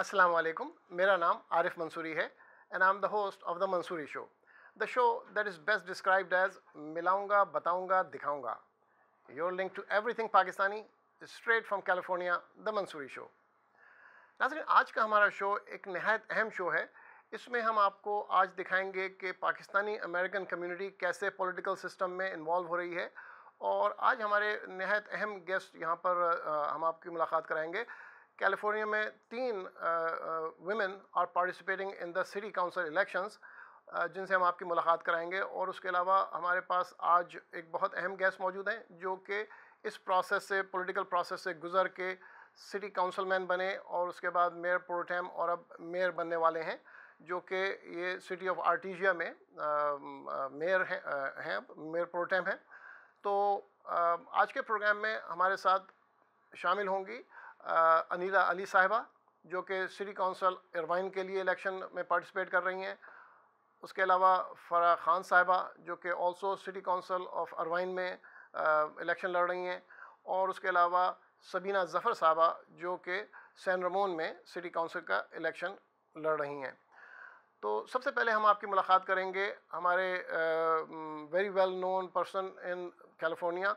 السلام علیکم. میرا نام عارف منصوری ہے and I am the host of the Mansoori show, the show that is best described as ملاؤں گا, بتاؤں گا, دکھاؤں گا. Your link to everything Pakistani street from California, the Mansoori show. ناظرین, آج کا ہمارا شو ایک نہایت اہم شو ہے. اس میں ہم آپ کو آج دکھائیں گے کہ پاکستانی امریکن کمیونٹی کیسے پولیٹیکل سسٹم میں انوالو ہو رہی ہے. اور آج ہمارے نہایت اہم گیسٹ یہاں پر ہم آپ کی ملاقات کرائیں گے. کیلیفورنیا میں 3 women are participating in the city council elections, جن سے ہم آپ کی ملاقات کرائیں گے. اور اس کے علاوہ ہمارے پاس آج ایک بہت اہم گیسٹ موجود ہیں جو کہ اس پروسیس سے, پولیٹیکل پروسیس سے گزر کے سٹی کاؤنسل مین بنے اور اس کے بعد میئر پروٹیم اور اب میئر بننے والے ہیں, جو کہ یہ سٹی آف آرٹیجیا میں میئر ہیں, میئر پروٹیم ہیں. تو آج کے پروگرام میں ہمارے ساتھ شامل ہوں گی انیلا علی صاحبہ, جو کہ سٹی کاؤنسل اروائن کے لیے الیکشن میں پارٹیسپیٹ کر رہی ہیں. اس کے علاوہ فرح خان صاحبہ, جو کہ آلسو سٹی کاؤنسل آف اروائن میں الیکشن لڑ رہی ہیں. اور اس کے علاوہ سبینہ ظفر صاحبہ, جو کہ سین رمون میں سٹی کاؤنسل کا الیکشن لڑ رہی ہیں. تو سب سے پہلے ہم آپ کی ملاقات کریں گے ہمارے very well known person in California,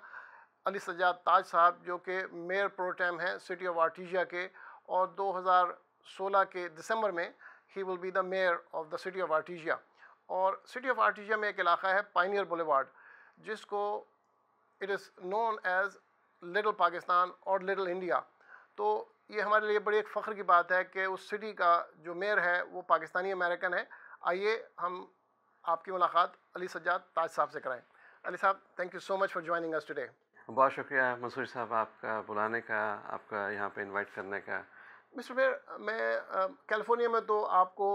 Ali Sajjad Taj sahab, جو کہ mayor pro tem city of Artesia کے, اور 2016 کے دسمبر میں ہی will be the mayor of the city of Artesia. اور سٹی آف آرٹیجیا میں ایک علاقہ ہے پائنیئر بولیوارڈ, جس کو it is known as little Pakistan اور لٹل انڈیا. تو یہ ہمارے لیے بڑی ایک فخر کی بات ہے کہ اس سٹی کا جو میئر ہے وہ پاکستانی امریکن ہے. آئیے ہم آپ کی ملاقات علی سجاد تاج صاحب سے کرائیں. Ali sahib, thank you so much for joining us today. بہت شکریہ منصوری صاحب, آپ کا بلانے کا, آپ کا یہاں پہ انوائٹ کرنے کا. مسٹر میئر, میں کیلیفورنیا میں تو آپ کو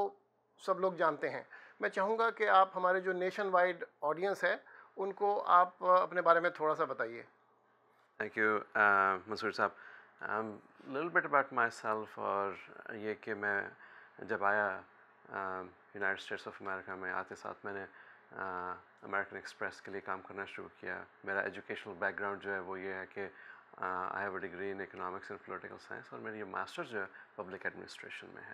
سب لوگ جانتے ہیں. میں چاہوں گا کہ آپ ہمارے جو نیشن وائڈ آڈینس ہے ان کو آپ اپنے بارے میں تھوڑا سا بتائیے. تھینک یو منصوری صاحب. Little bit about my self, اور یہ کہ میں جب آیا یونائٹڈ اسٹیٹس آف امریکہ میں, آتے ساتھ میں نے امریکن ایکسپریس کے لیے کام کرنا شروع کیا. میرا ایجوکیشنل بیک گراؤنڈ جو ہے وہ یہ ہے کہ I have a degree in economics and political science, اور میری یہ ماسٹر جو ہے پبلک ایڈمنسٹریشن میں ہے.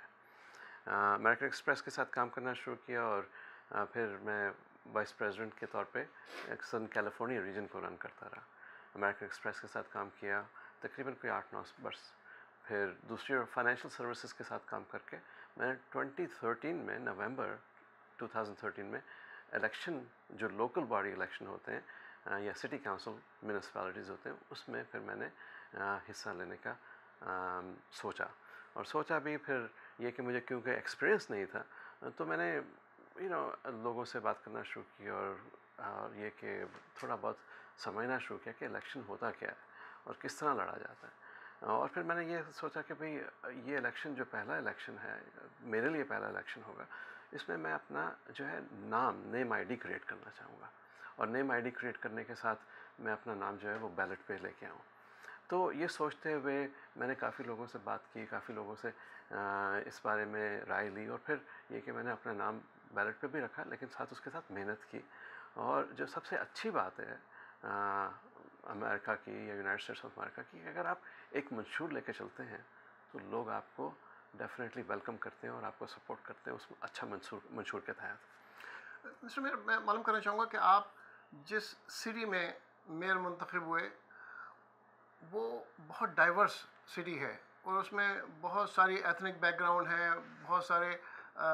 امریکن ایکسپریس کے ساتھ کام کرنا شروع کیا, اور پھر میں وائس پریزیڈنٹ کے طور پہ سدرن کیلیفورنیا ریجن کو رن کرتا رہا. امریکن ایکسپریس کے ساتھ کام کیا تقریباً کوئی 8-9 برس. پھر دوسری فائنینشیل سروسز کے ساتھ کام کر کے میں نے 2013 میں, نومبر 2013 میں الیکشن, جو لوکل باڈی الیکشن ہوتے ہیں یا سٹی کاؤنسل میونسپیلٹیز ہوتے ہیں, اس میں پھر میں نے حصہ لینے کا سوچا. اور سوچا بھی پھر یہ کہ مجھے کیونکہ ایکسپیرئنس نہیں تھا, تو میں نے لوگوں سے بات کرنا شروع کی, اور یہ کہ تھوڑا بہت سمجھنا شروع کیا کہ الیکشن ہوتا کیا ہے اور کس طرح لڑا جاتا ہے. اور پھر میں نے یہ سوچا کہ بھئی یہ الیکشن جو پہلا الیکشن ہے, میرے لیے پہلا الیکشن ہوگا, اس میں میں اپنا جو ہے نیم آئی ڈی کریٹ کرنا چاہوں گا. اور نیم آئی ڈی کریٹ کرنے کے ساتھ میں اپنا نام جو ہے وہ بیلٹ پہ لے کے آؤں. تو یہ سوچتے ہوئے میں نے کافی لوگوں سے بات کی, کافی لوگوں سے اس بارے میں رائے لی, اور پھر یہ کہ میں نے اپنا نام بیلٹ پہ بھی رکھا, لیکن ساتھ اس کے ساتھ محنت کی. اور جو سب سے اچھی بات ہے امریکہ کی یا یونائٹڈ اسٹیٹس آف امریکہ کی, کہ اگر آپ ایک منشور لے کے چلتے ہیں تو لوگ آپ کو ڈیفینیٹلی ویلکم کرتے ہیں اور آپ کو سپورٹ کرتے ہیں اس اچھا منشور کے تحت. مسٹر میئر, میں معلوم کرنا چاہوں گا کہ آپ جس سٹی میں میئر منتخب ہوئے وہ بہت ڈائیورس سٹی ہے, اور اس میں بہت ساری ایتھنک بیک گراؤنڈ ہیں, بہت سارے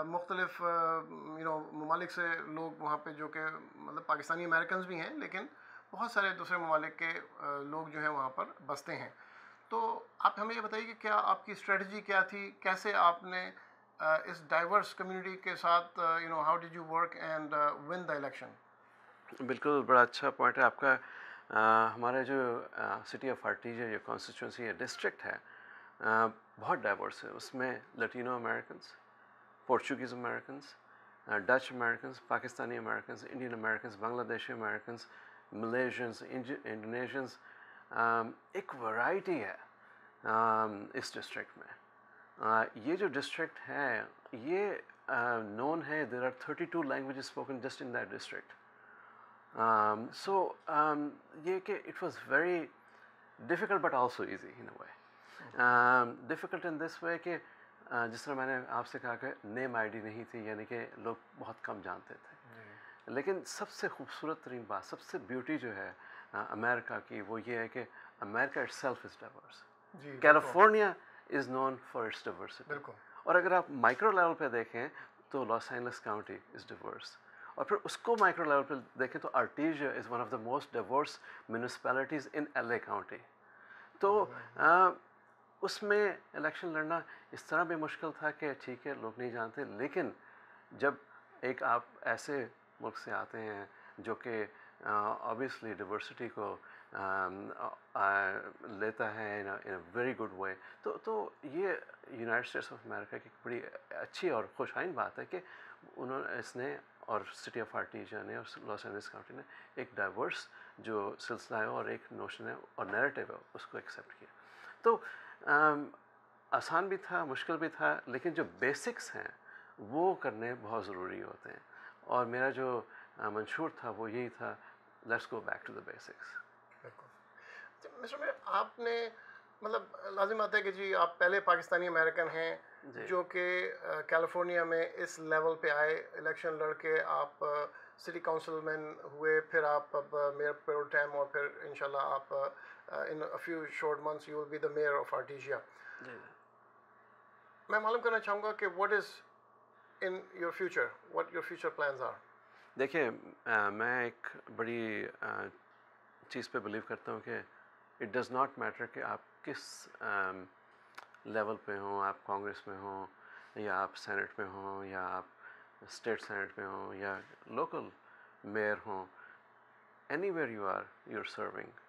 مختلف ممالک سے لوگ وہاں پہ, جو کہ مطلب پاکستانی امریکنز بھی ہیں, لیکن بہت سارے دوسرے ممالک کے لوگ جو ہیں وہاں پر بستے ہیں. تو آپ ہمیں یہ بتائیے کہ کیا آپ کی اسٹریٹجی کیا تھی, کیسے آپ نے اس ڈائیورس کمیونٹی کے ساتھ how did you work and one the election. بالکل, بڑا اچھا پوائنٹ ہے آپ کا. ہمارے جو سٹی آف آرٹیجیا جو کانسٹیٹیوئنسی ہے, ڈسٹرکٹ ہے, بہت ڈائیورس ہے. اس میں Latino Americans, Portuguese Americans, Dutch Americans, Pakistani Americans, Indian Americans, Bangladeshi Americans, ملیشینس, انڈونیشینس, ایک ورائٹی ہے اس ڈسٹرکٹ میں. یہ جو ڈسٹرکٹ ہے یہ نون ہے, there are 32 languages spoken just in that district. So یہ کہ it was very difficult but also easy in a way. Difficult in this way کہ جس طرح میں نے آپ سے کہا کہ نیم آئی ڈی نہیں تھی، یعنی کہ لوگ بہت کم جانتے تھے، لیکن سب سے خوبصورت ترین بات، سب سے بیوٹی جو ہے امریکہ کی، وہ یہ ہے کہ America itself is diverse. California is known for its diversity. بالکل. اور اگر آپ مائکرو لیول پہ دیکھیں تو Los Angeles county is diverse, اور پھر اس کو مائکرو لیول پہ دیکھیں تو Artesia is one of the most diverse municipalities in L A county. تو اس میں الیکشن لڑنا اس طرح بھی مشکل تھا کہ ٹھیک ہے لوگ نہیں جانتے، لیکن جب ایک آپ ایسے ملک سے آتے ہیں جو کہ آبویسلی ڈائیورسٹی کو لیتا ہے ان اے ویری گڈ وے، تو یہ یونائٹڈ اسٹیٹس آف امریکہ کی بڑی اچھی اور خوش آئند بات ہے کہ اس نے اور سٹی آف آرٹیجیا نے اور لاس اینجلس کاؤنٹی نے ایک ڈائیورس جو سلسلہ ہے اور ایک نوشن ہے اور نیریٹو ہے اس کو ایکسیپٹ کیا. تو آسان بھی تھا، مشکل بھی تھا، لیکن جو بیسکس ہیں وہ کرنے بہت ضروری ہوتے ہیں، اور میرا جو منشور تھا وہ یہی تھا، let's go back to the basics. بالکل. مسٹر میر، آپ نے مطلب لازم آتا ہے کہ جی آپ پہلے پاکستانی امریکن ہیں جو کہ کیلیفورنیا میں اس لیول پہ آئے، الیکشن لڑ کے آپ سٹی کاؤنسل مین ہوئے، پھر آپ اب میئر پرو ٹیم، اور پھر انشاءاللہ آپ in a few short months you will be the mayor of Artesia. میں معلوم کرنا چاہوں گا کہ what is in your future, what your future plans are. دیکھیے میں ایک بڑی چیز پہ بلیو کرتا ہوں کہ اٹ ڈز ناٹ میٹر کہ آپ کس لیول پہ ہوں، آپ کانگریس میں ہوں یا آپ سینٹ میں ہوں یا آپ اسٹیٹ سینٹ میں ہوں یا لوکل میئر ہوں، anywhere you are you are serving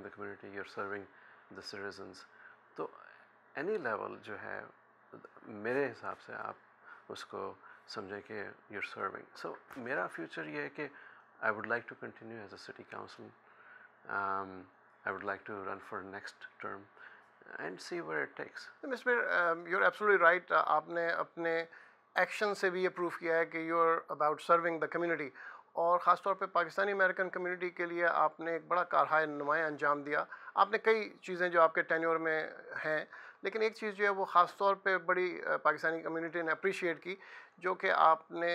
the community, you're serving the citizens. تو اینی لیول جو ہے میرے حساب سے آپ اس کو سمجھیں کہ you're serving. سو میرا فیوچر یہ ہے کہ I would like to continue as a city council. I would like to run for next term and see where it takes. Mr. Mayor, you're absolutely right. آپ نے اپنے ایکشن سے بھی یہ پروف کیا ہے کہ you're about serving the community. اور خاص طور پہ پاکستانی امریکن کمیونٹی کے لیے آپ نے ایک بڑا کارہائے نمایاں انجام دیا. آپ نے کئی چیزیں جو آپ کے ٹینیور میں ہیں، لیکن ایک چیز جو ہے وہ خاص طور پہ بڑی پاکستانی کمیونٹی نے اپریشیٹ کی، جو کہ آپ نے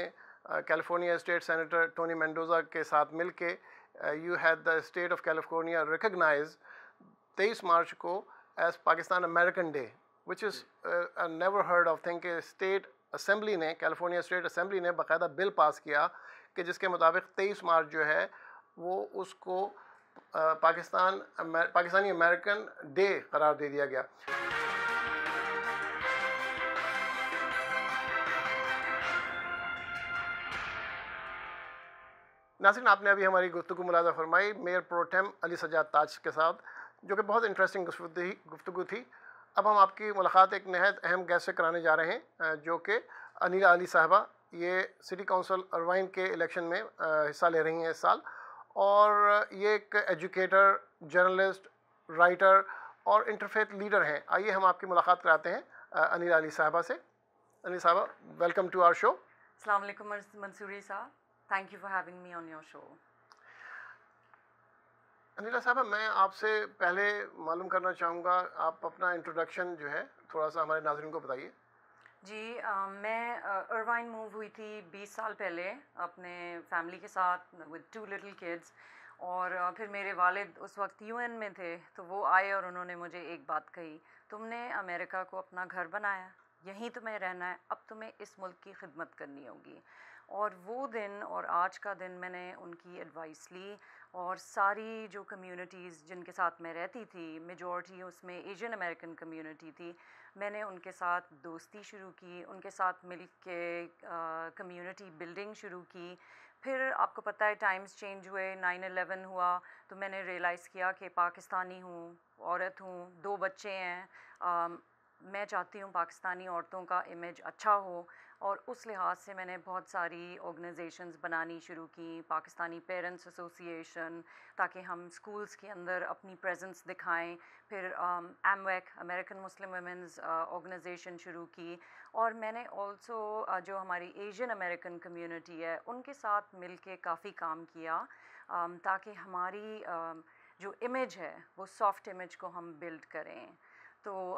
California state senator Tony Mendoza کے ساتھ مل کے you had the state of California recognise 23 March کو as Pakistan American day, which is never heard of thing کہ اسٹیٹ اسمبلی نے، کیلیفورنیا اسٹیٹ اسمبلی نے باقاعدہ بل پاس کیا کہ جس کے مطابق 23 مارچ جو ہے وہ اس کو پاکستانی امریکن ڈے قرار دے دیا گیا. ناظرین، آپ نے ابھی ہماری گفتگو ملاحظہ فرمائی میئر پرو ٹیم علی سجاد تاج کے ساتھ، جو کہ بہت انٹرسٹنگ گفتگو تھی. اب ہم آپ کی ملاقات ایک نہایت اہم گیسٹ سے کرانے جا رہے ہیں، جو کہ انیلا علی صاحبہ. یہ سٹی کونسل اروائن کے الیکشن میں حصہ لے رہی ہیں اس سال، اور یہ ایک ایجوکیٹر، جرنلسٹ، رائٹر اور انٹرفیتھ لیڈر ہیں. آئیے ہم آپ کی ملاقات کراتے ہیں انیلا علی صاحبہ سے. انیلا صاحبہ، ویلکم ٹو آور شو. السلام علیکم Mansoori sahab, thank you for having me on your show. Aneela sahiba, میں آپ سے پہلے معلوم کرنا چاہوں گا، آپ اپنا انٹروڈکشن جو ہے تھوڑا سا ہمارے ناظرین کو بتائیے. جی، میں اروائن موو ہوئی تھی 20 سال پہلے اپنے فیملی کے ساتھ ود 2 لٹل کڈس، اور پھر میرے والد اس وقت UN میں تھے، تو وہ آئے اور انہوں نے مجھے ایک بات کہی، تم نے امریکہ کو اپنا گھر بنایا، یہیں تمہیں رہنا ہے، اب تمہیں اس ملک کی خدمت کرنی ہوگی. اور وہ دن اور آج کا دن میں نے ان کی ایڈوائس لی، اور ساری جو کمیونٹیز جن کے ساتھ میں رہتی تھی، میجورٹی اس میں ایشین امریکن کمیونٹی تھی، میں نے ان کے ساتھ دوستی شروع کی، ان کے ساتھ مل کے کمیونٹی بلڈنگ شروع کی. پھر آپ کو پتہ ہے ٹائمز چینج ہوئے، 9/11 ہوا، تو میں نے ریئلائز کیا کہ پاکستانی ہوں، عورت ہوں، 2 بچے ہیں، میں چاہتی ہوں پاکستانی عورتوں کا امیج اچھا ہو، اور اس لحاظ سے میں نے بہت ساری آرگنائزیشنز بنانی شروع کی، پاکستانی پیرنٹس ایسوسیشن، تاکہ ہم اسکولس کے اندر اپنی پریزنس دکھائیں. پھر AMWEC American Muslim women's organization شروع کی، اور میں نے آلسو جو ہماری ایشین امریکن کمیونٹی ہے ان کے ساتھ مل کے کافی کام کیا، تاکہ ہماری جو امیج ہے وہ سافٹ امیج کو ہم بلڈ کریں. تو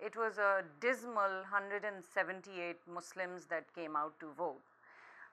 it was a dismal 178 Muslims that came out to vote.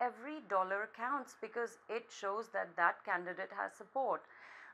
every dollar counts because it shows that that candidate has support.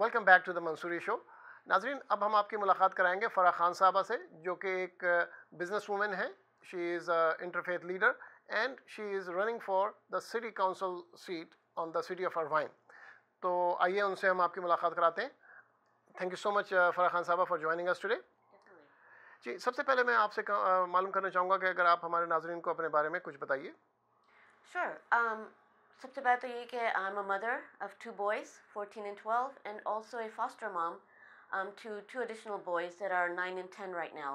Welcome back to the Mansoori show. ناظرین, اب ہم آپ کی ملاقات کرائیں گے فرح خان صاحبہ سے, جو کہ ایک بزنس وومن ہیں. She is interfaith leader and she is running for the city council seat on the city of Irvine. تو آئیے ان سے ہم آپ کی ملاقات کراتے ہیں. تھینک یو سو مچ فرح خان صاحبہ فار جوائننگ اس ٹوڈے. جی, سب سے پہلے میں آپ سے معلوم کرنا چاہوں گا کہ اگر آپ ہمارے ناظرین کو اپنے بارے میں کچھ بتائیے. Sure. سب سے پہلے تو یہ کہ I'm a mother of 2 boys, 14 and 12, and also a foster mom to 2 additional boys that are 9 and 10 right now.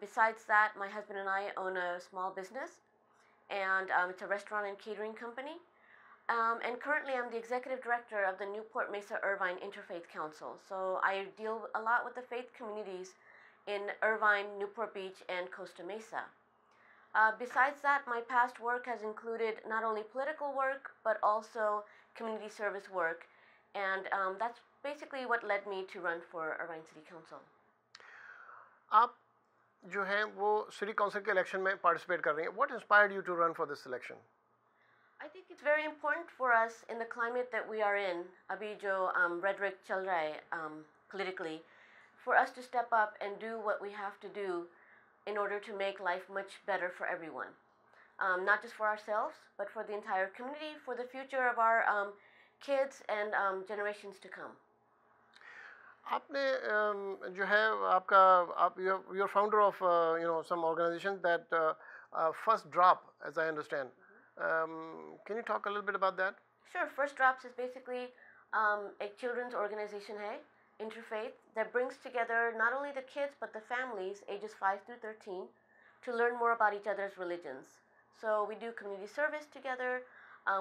Besides that, my husband and I own a small business, and it's a restaurant and catering company. And currently I'm the executive director of the Newport Mesa Irvine Interfaith Council. So I deal a lot with the faith communities in Irvine, Newport Beach, and Costa Mesa. Besides that, my past work has included not only political work, but also community service work. And that's basically what led me to run for Irvine City Council. آپ جو ہیں وہ city council کے election میں participate کر رہی ہیں. What inspired you to run for this election? I think it's very important for us in the climate that we are in, abhi jo rhetoric chal raha hai politically, for us to step up and do what we have to do in order to make life much better for everyone. Not just for ourselves, but for the entire community, for the future of our kids and generations to come. آپ نے جو ہے آپ کا you are founder of some organization that first drop as I understand. Can you talk a little bit about that? Sure. First Drops is basically a children's organization hai, interfaith, that brings together not only the kids but the families ages 5 through 13 to learn more about each other's religions. So we do community service together,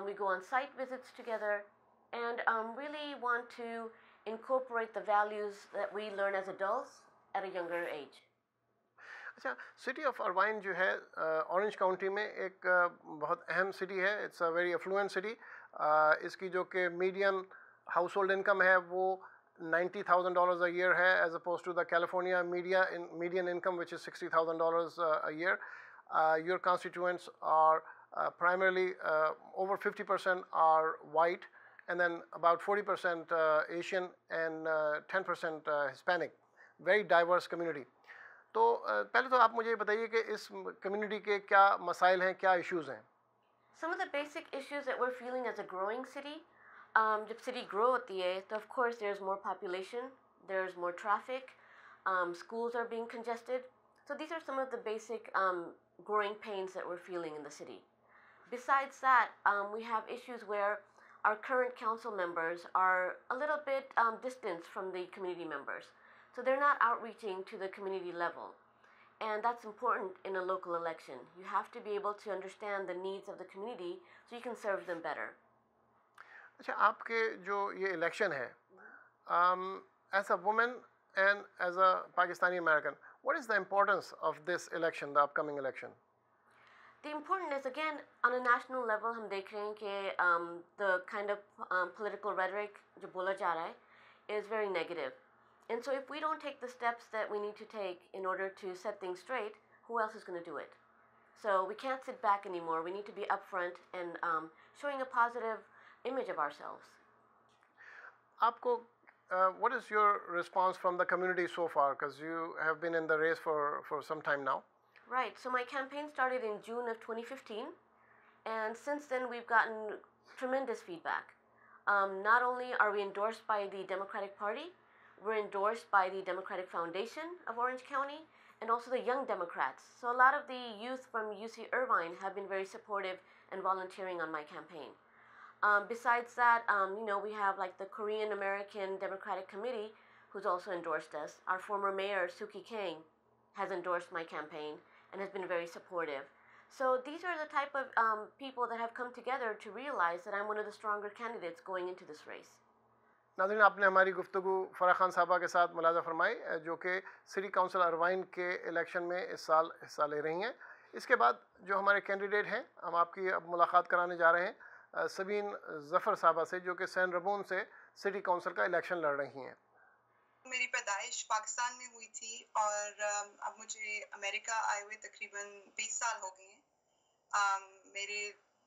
we go on site visits together, and really want to incorporate the values that we learn as adults at a younger age. اچھا, city of اروائن جو ہے orange county میں ایک بہت اہم city ہے. It's a very affluent city. اس کی جو کہ میڈین ہاؤس ہولڈ انکم ہے وہ $90,000 a year ہے, as oppose to the California median income which is $60,000 a year. Your constituents are primarily over 50% are white, and then about 40% Asian and 10% Hispanic. Very diverse community. تو پہلے تو آپ مجھے یہ بتائیے کہ اس کمیونٹی کے کیا مسائل ہیں, کیا ایشوز ہیں؟ Some of the basic issues that we're feeling as a growing city, جب city grow ہوتی ہے تو of course there's more population, there's more traffic, schools are being congested. So these are some of the basic growing pains that we're feeling in the city. Besides that, we have issues where our current council members are a little bit distant from the community members. So they're not outreaching to the community level. And that's important in a local election. You have to be able to understand the needs of the community so you can serve them better. اچھا, آپ کے جو یہ election ہے, as a woman and as a Pakistani American, what is the importance of this election, the upcoming election? The important is, again, on a national level, ہم دیکھ رہے ہیں کہ the kind of political rhetoric جو بولا جا رہا ہے is very negative. And so if we don't take the steps that we need to take in order to set things straight, who else is going to do it? So we can't sit back anymore. We need to be upfront and showing a positive image of ourselves. آپ کو what is your response from the community so far, because you have been in the race for some time now? Right. So my campaign started in June of 2015, and since then we've gotten tremendous feedback. Not only are we endorsed by the Democratic Party, we're endorsed by the Democratic Foundation of Orange County and also the Young Democrats. So a lot of the youth from UC Irvine have been very supportive and volunteering on my campaign. Besides that, we have like the Korean American Democratic Committee who's also endorsed us. Our former mayor, Suki Kang, has endorsed my campaign and has been very supportive. So these are the type of people that have come together to realize that I'm one of the stronger candidates going into this race. ناظرین, آپ نے ہماری گفتگو فرح خان صاحبہ کے ساتھ ملاحظہ فرمائی, جو کہ سٹی کاؤنسل اروائن کے الیکشن میں اس سال حصہ لے رہی ہیں. اس کے بعد جو ہمارے کینڈیڈیٹ ہیں, ہم آپ کی اب ملاقات کرانے جا رہے ہیں سبین ظفر صاحبہ سے, جو کہ سین ربون سے سٹی کاؤنسل کا الیکشن لڑ رہی ہیں. میری پیدائش پاکستان میں ہوئی تھی اور اب مجھے امریکہ آئے ہوئے تقریباً 20 سال ہو گئے ہیں. میرے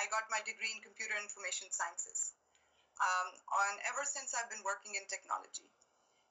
I got my degree in computer information sciences. And ever since I've been working in technology.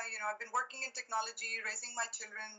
I've been working in technology, raising my children.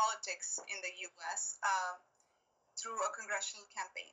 politics in the US through a congressional campaign.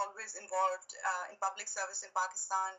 always involved in public service in Pakistan.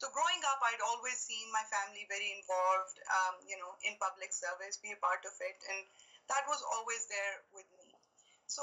So growing up, I'd always seen my family very involved, in public service, be a part of it, and that was always there with me. So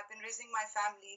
I've been raising my family,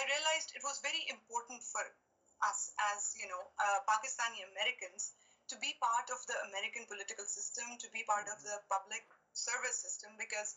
I realized it was very important for us as Pakistani Americans to be part of the American political system, to be part of the public service system, because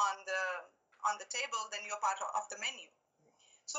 on the table, then you're part of the menu. So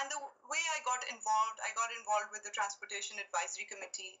And the way I got involved with the Transportation Advisory Committee.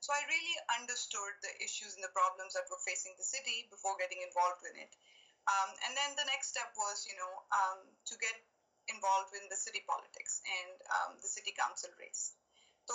So I really understood the issues and the problems that were facing the city before getting involved in it. And then the next step was, to get involved in the city politics and the city council race. So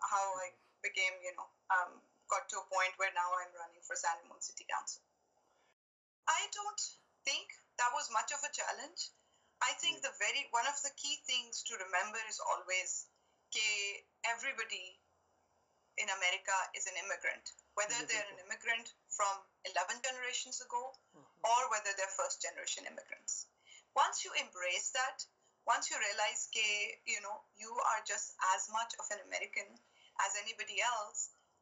how I became, got to a point where now I'm running for San Ramon City Council. I don't think that was much of a challenge. I think one of the key things to remember is always that everybody in America is an immigrant, whether they're an immigrant from 11 generations ago or whether they're first generation immigrants. Once you embrace that, once you realize that you are just as much of an American as anybody else,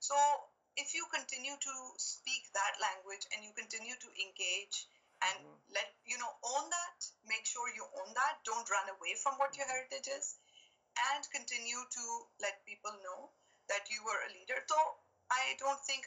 So if you continue to speak that language and you continue to engage and own that, make sure you own that, don't run away from what your heritage is, and continue to let people know that you were a leader. So I don't think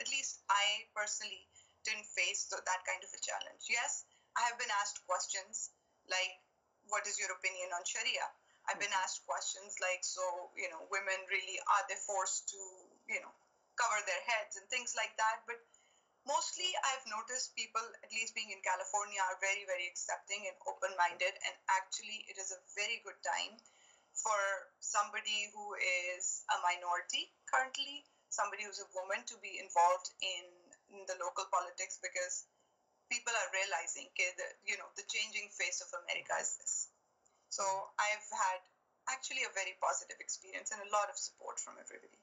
at least I personally didn't face that kind of a challenge. Yes, I have been asked questions like, what is your opinion on Sharia? I've been asked questions like, so, women really, are they forced to, cover their heads and things like that? But mostly I've noticed people, at least being in California, are very, very accepting and open-minded. And actually, it is a very good time for somebody who is a minority currently, somebody who's a woman, to be involved in the local politics, because people are realizing the changing face of America is this. So I've had actually a very positive experience and a lot of support from everybody.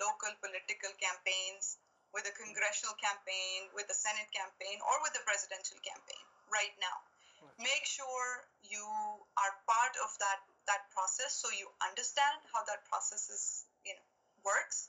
local political campaigns, with the congressional campaign, with the Senate campaign, or with the presidential campaign right now. Make sure you are part of that process, so you understand how that process is, works.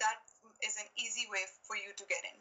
that is an easy way for you to get in.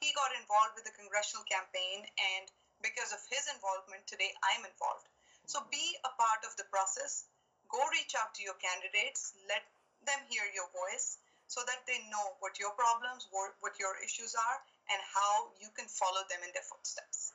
he got involved with the congressional campaign, and because of his involvement today I'm involved. So be a part of the process. Go reach out to your candidates, let them hear your voice so that they know what your problems, what your issues are, and how you can follow them in their footsteps.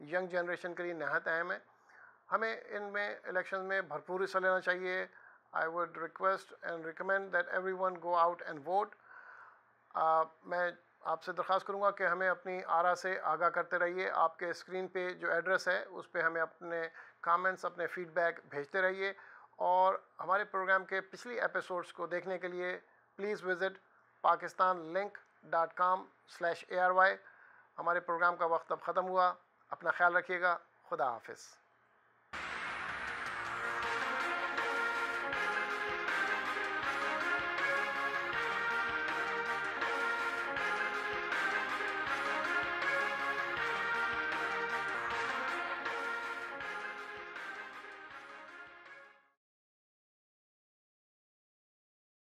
Young generation کے لیے نہایت اہم ہے. ہمیں ان میں election میں بھرپور حصہ لینا چاہیے. I would request and recommend that every one go out and vote. میں آپ سے درخواست کروں گا کہ ہمیں اپنی آرا سے آگاہ کرتے رہیے. آپ کے اسکرین پہ جو ایڈریس ہے اس پہ ہمیں اپنے کامنٹس اپنے فیڈ بیک بھیجتے رہیے. اور ہمارے پروگرام کے پچھلی ایپیسوڈس کو دیکھنے کے لیے پلیز وزٹ pakistanlink.com/ARY. ہمارے پروگرام کا وقت اب ختم ہوا. اپنا خیال رکھیے گا. خدا حافظ.